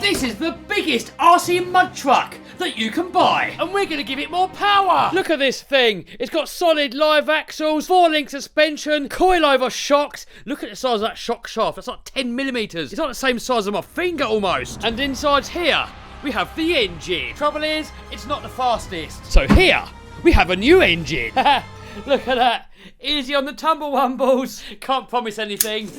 This is the biggest RC mud truck that you can buy, and we're going to give it more power. Look at this thing. It's got solid live axles, 4-link suspension, coilover shocks. Look at the size of that shock shaft. That's like 10 millimeters. It's like the same size as my finger almost. And inside here, we have the engine. Trouble is, it's not the fastest. So here, we have a new engine. Look at that. Easy on the tumble-wumbles. Can't promise anything.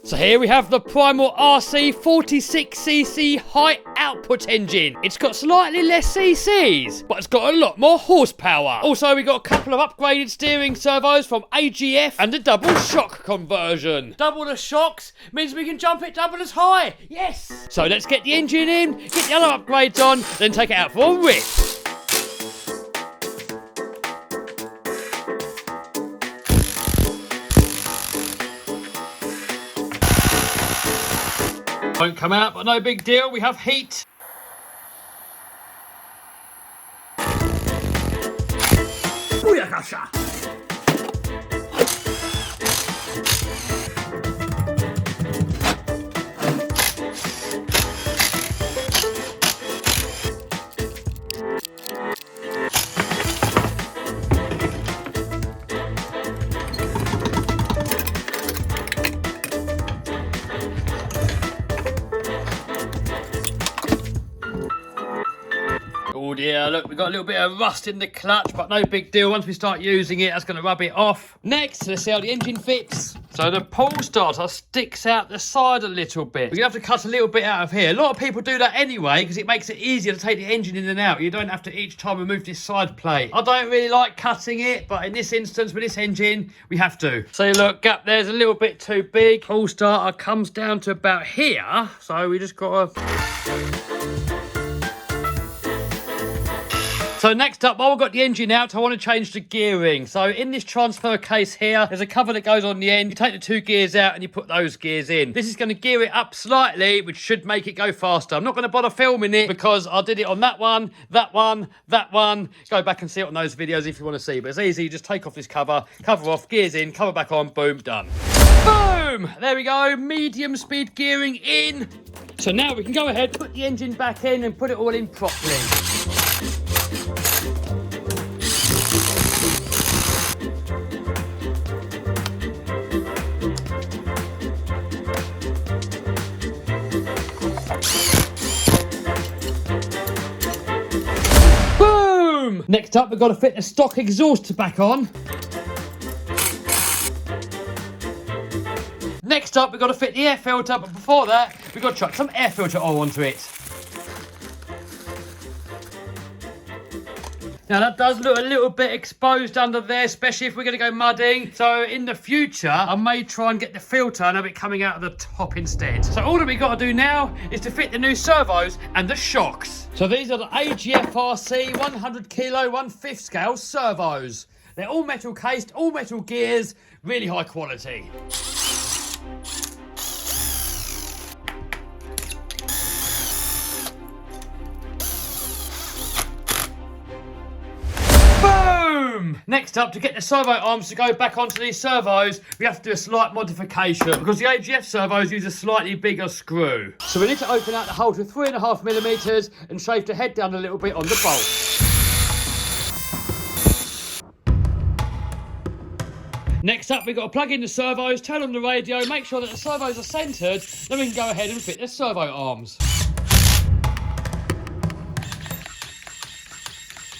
So here we have the Primal RC 46cc high output engine. It's got slightly less cc's, but it's got a lot more horsepower. Also, we got a couple of upgraded steering servos from AGF and a double shock conversion. Double the shocks means we can jump it double as high. Yes! So let's get the engine in, get the other upgrades on, then take it out for a rip. Won't come out, but no big deal. We have heat. Booyakasha! Oh dear, look, we've got a little bit of rust in the clutch, but no big deal. Once we start using it, that's going to rub it off. Next, let's see how the engine fits. So the pull starter sticks out the side a little bit. We're going to have to cut a little bit out of here. A lot of people do that anyway, because it makes it easier to take the engine in and out. You don't have to each time remove this side plate. I don't really like cutting it, but in this instance, with this engine, we have to. So look, gap there's a little bit too big. Pull starter comes down to about here. So we just got to... So next up, while we've got the engine out, I want to change the gearing. So in this transfer case here, there's a cover that goes on the end. You take the 2 gears out and you put those gears in. This is going to gear it up slightly, which should make it go faster. I'm not going to bother filming it because I did it on that one, that one, that one. Go back and see it on those videos if you want to see. But it's easy. You just take off this cover off, gears in, cover back on, boom, done. Boom! There we go. Medium speed gearing in. So now we can go ahead, put the engine back in and put it all in properly. Boom! Next up, we've got to fit the stock exhaust back on. Next up, we've got to fit the air filter, but before that, we've got to chuck some air filter oil onto it. Now that does look a little bit exposed under there, especially if we're going to go mudding. So in the future, I may try and get the filter and have it coming out of the top instead. So all that we got to do now is to fit the new servos and the shocks. So these are the AGF RC 100 kilo 1/5 scale servos. They're all metal cased, all metal gears, really high quality. Next up, to get the servo arms to go back onto these servos, we have to do a slight modification because the AGF servos use a slightly bigger screw. So we need to open out the hole to 3.5 millimeters and shave the head down a little bit on the bolt. Next up, we've got to plug in the servos, turn on the radio, make sure that the servos are centred, then we can go ahead and fit the servo arms.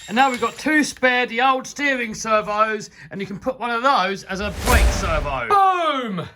And now we've got 2 spare, the old steering servos, and you can put one of those as a brake servo. Boom!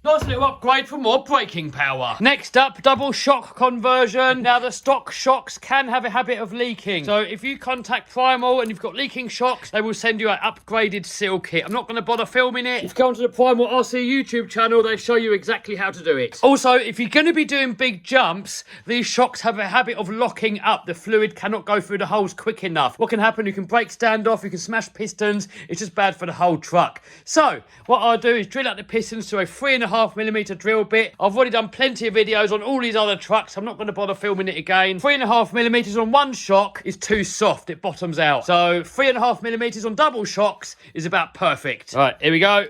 Nice little upgrade for more braking power. Next up, double shock conversion. Now, the stock shocks can have a habit of leaking. So if you contact Primal and you've got leaking shocks, they will send you an upgraded seal kit. I'm not going to bother filming it. If you go onto the Primal RC YouTube channel, they show you exactly how to do it. Also, if you're going to be doing big jumps, these shocks have a habit of locking up. The fluid cannot go through the holes quick enough. What can happen? You can break stand off, you can smash pistons. It's just bad for the whole truck. So what I'll do is drill out the pistons to a 3.5 millimeter drill bit. I've already done plenty of videos on all these other trucks. I'm not going to bother filming it again. 3.5 millimeters on one shock is too soft. It bottoms out. So 3.5 millimeters on double shocks is about perfect. All right, here we go.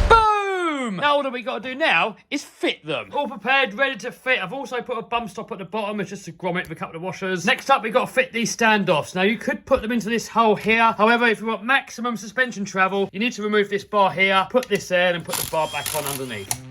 Boom! Boom! Now all that we got to do now is fit them. All prepared, ready to fit. I've also put a bump stop at the bottom. It's just a grommet with a couple of washers. Next up, we got to fit these standoffs. Now you could put them into this hole here. However, if you want maximum suspension travel, you need to remove this bar here, put this there, and put the bar back on underneath.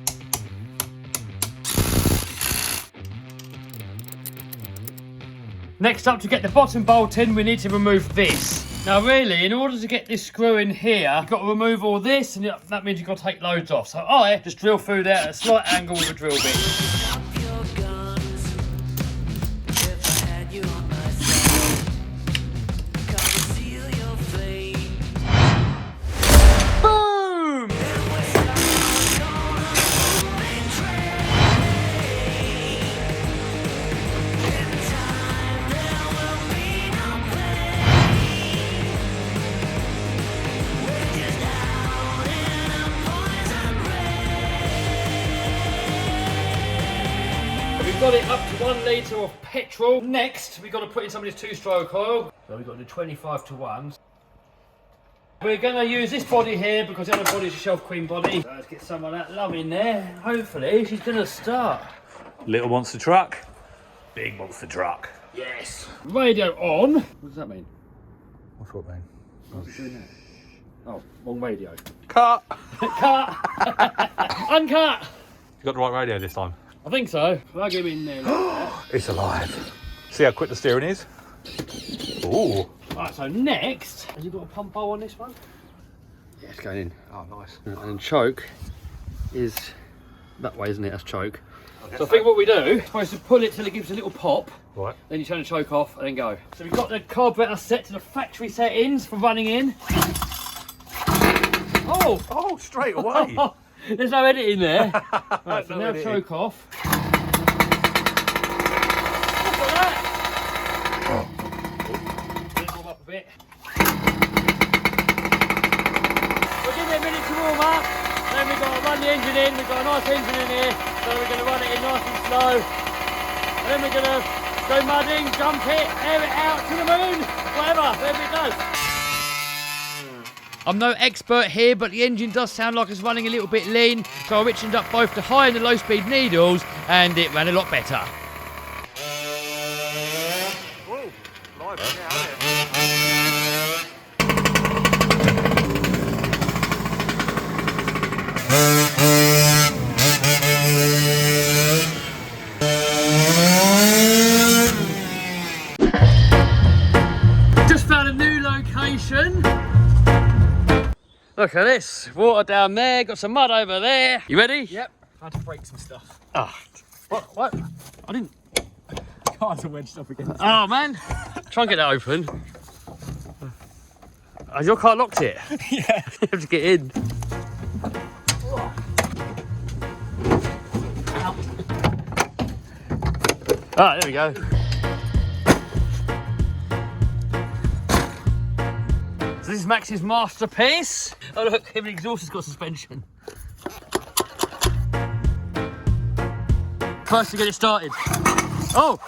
Next up, to get the bottom bolt in, we need to remove this. Now really, in order to get this screw in here, you've got to remove all this, and that means you've got to take loads off. So I just drill through there at a slight angle with a drill bit. We've got it up to 1 litre of petrol. Next, we've got to put in some of this 2-stroke oil. So we've got the 25 to 1. We're going to use this body here because the other body is a Shelf Queen body. So let's get some of that love in there. Hopefully, she's going to start. Little monster truck, big monster truck. Yes. Radio on. What does that mean? What's what mean? What's it doing there? Oh, wrong radio. Cut! Cut! Uncut! You got the right radio this time? I think so. Plug him in there like that. It's alive. See how quick the steering is? Ooh. Right, so next, have you got a pump hole on this one? Yeah, it's going in. Oh, nice. And then choke is that way, isn't it? That's choke. So I think what we do, we're supposed to pull it till it gives a little pop. Right. Then you turn the choke off and then go. So we've got the carburetor set to the factory settings for running in. Oh! Oh, straight away. There's no editing there. Right, so No now editing. choke off. Look at that! Let's warm up a bit. We'll give it a minute to warm up. Then we've got to run the engine in. We've got a nice engine in here. So we're going to run it in nice and slow. And then we're going to go mudding, jump it, air it out to the moon. Whatever it does. I'm no expert here, but the engine does sound like it's running a little bit lean, so I richened up both the high and the low speed needles, and it ran a lot better. Whoa, live now, isn't it? Just found a new location. Look at this, water down there, got some mud over there. You ready? Yep. I had to break some stuff. Oh, what? I didn't. Can't wedge stuff against. Oh man, try and get that open. Oh, your car locked it. Yeah. You have to get in. Alright, there we go. So this is Max's masterpiece. Oh look, even the exhaust has got suspension. First to get it started. Oh!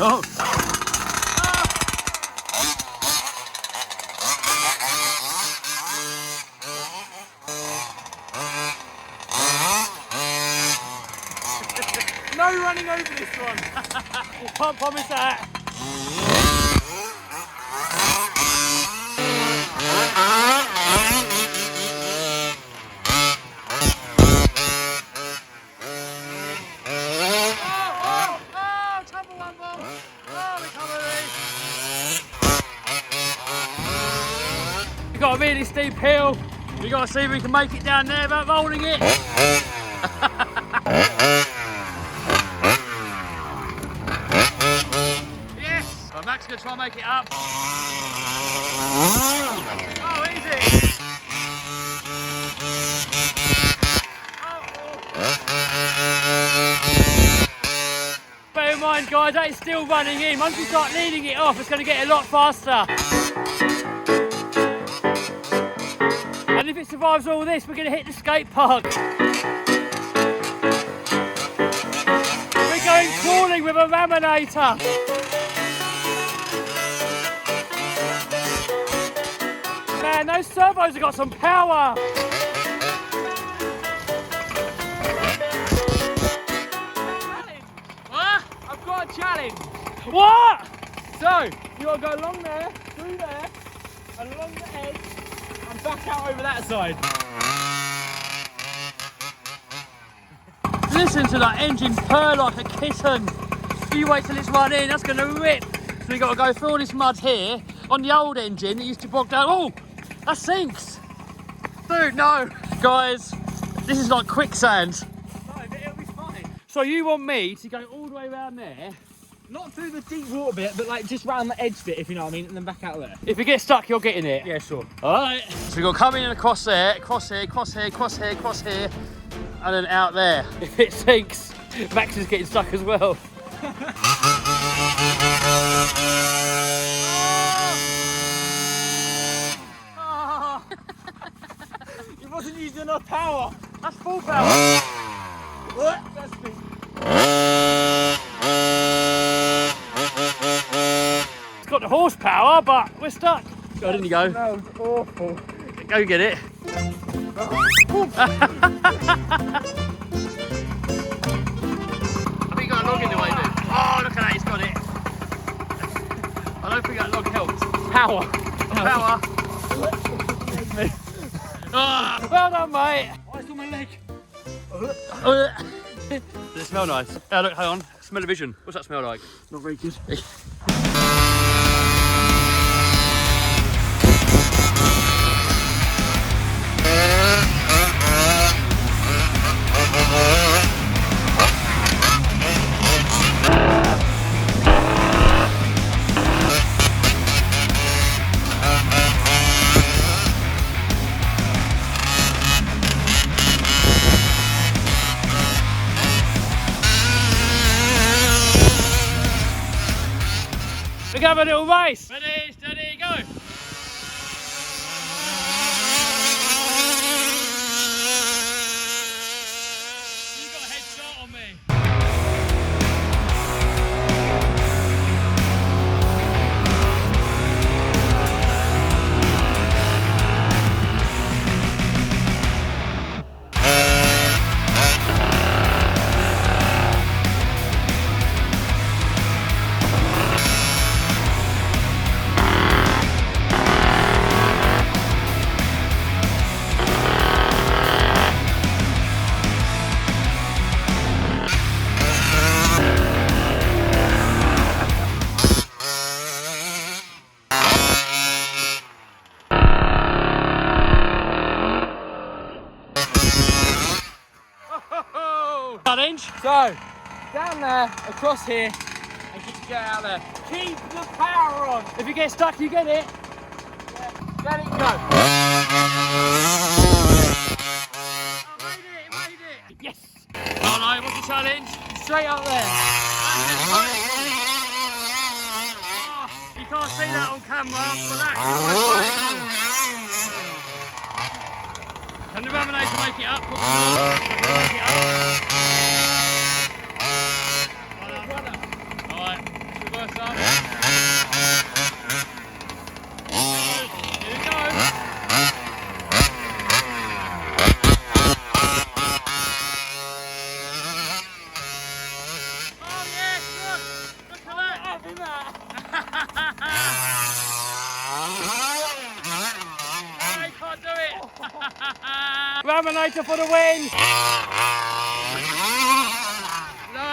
Oh! No running over this one. Can't promise that. Trouble one ball. Oh, recovery. We've got a really steep hill. We've got to see if we can make it down there without rolling it. Yes! Well, Max is going to try and make it up. Oh, easy! Bear in mind, guys, that is still running in. Once you start leading it off, it's going to get a lot faster. And if it survives all this, we're going to hit the skate park. We're going crawling with a raminator. those servos have got some power. What? I've got a challenge. What? So, you gotta go along there, through there, and along the edge, and back out over that side. Listen to that engine purr like a kitten. You wait till it's run in, that's gonna rip. So we gotta go through all this mud here. On the old engine, it used to bog down. Oh, that sinks. Dude, no. Guys, this is like quicksand. No, but it'll be fine. So you want me to go all the way around there? Not through the deep water bit, but like just round the edge bit, if you know what I mean, and then back out there. If you get stuck, you'll get in it. Yeah, sure. All right. So we've got to come in and across there, cross here, cross here, cross here, cross here, and then out there. If it sinks, Max is getting stuck as well. It wasn't using enough power. That's full power. What? That's me. It's got the horsepower, but we're stuck. Go, didn't you go? That was awful. Go get it. I think you got a log in the way, dude. Oh, look at that, he's got it. I don't think that log helped. Power. Power. Oh, well done, mate. Oh, it's on my leg. Does it smell nice? Look, hang on. Smell of vision. What's that smell like? Not very good. We're going to have a little race. Ready, steady, go. You got a head start on me. Challenge. So, down there, across here, and get out there. Keep the power on. If you get stuck, you get it. Let it go. Made it. Yes. Oh no, what's the challenge? Straight up there. Oh, you can't see that on camera, but that is Can the Raminator make it up? Make it up. Alright, reverse up. Here we go. Oh yes, look at that. Having that. I can't do it. Raminator for the win. No.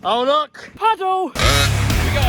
Oh look! Puddle! Here we go!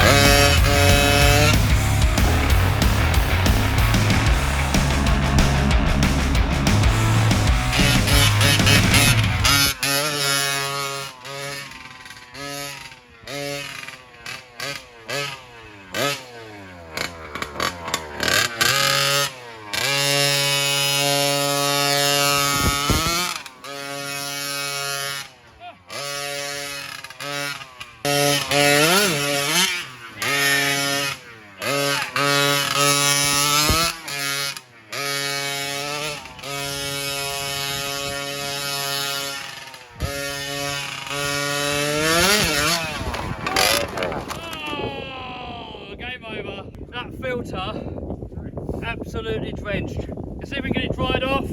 Let's see if we can get it dried off.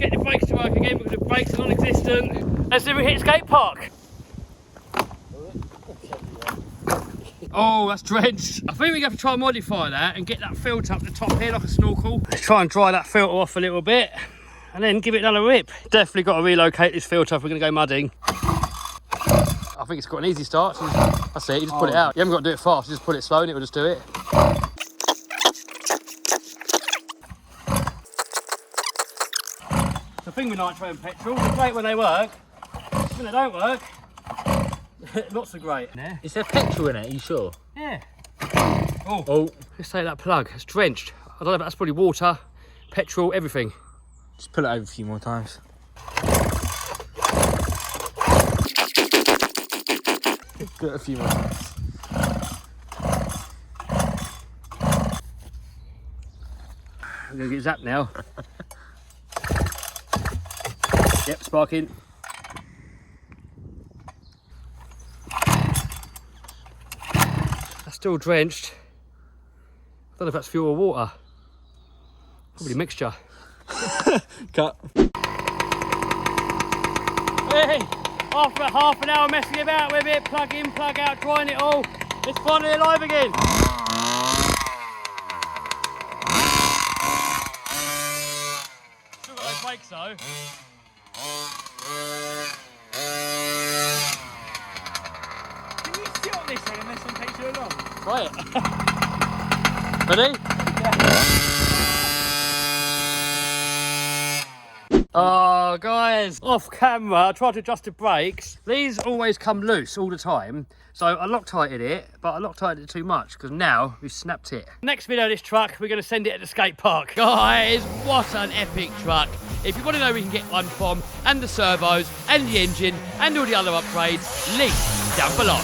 Get the brakes to work again because the brakes are non-existent. Let's see if we hit skate park. Oh, that's drenched. I think we have to try and modify that and get that filter up the top here like a snorkel. Let's try and dry that filter off a little bit and then give it another rip. Definitely got to relocate this filter if we're going to go mudding. I think it's got an easy start. So that's it, you just pull it out. You haven't got to do it fast, you just pull it slow and it will just do it. The thing with nitro and petrol, they're great when they work. When they don't work, not so great. Is there petrol in it? Are you sure? Yeah. Oh. Let's take that plug. It's drenched. I don't know if that's probably water, petrol, everything. Just pull it over a few more times. Do it a few more times. I'm going to get zapped now. Yep, sparking. That's still drenched. I don't know if that's fuel or water. Probably mixture. Cut. Hey, after half an hour messing about with it, plug in, plug out, drying it all, it's finally alive again. Still got those brakes though. Can you sit on this thing and this one takes you along? Try it. Ready? Oh, guys, off camera, I tried to adjust the brakes. These always come loose all the time. So I Loctited it, but I Loctited it too much because now we've snapped it. Next video of this truck, we're going to send it at the skate park. Guys, what an epic truck. If you want to know where you can get one from, and the servos, and the engine, and all the other upgrades, link down below.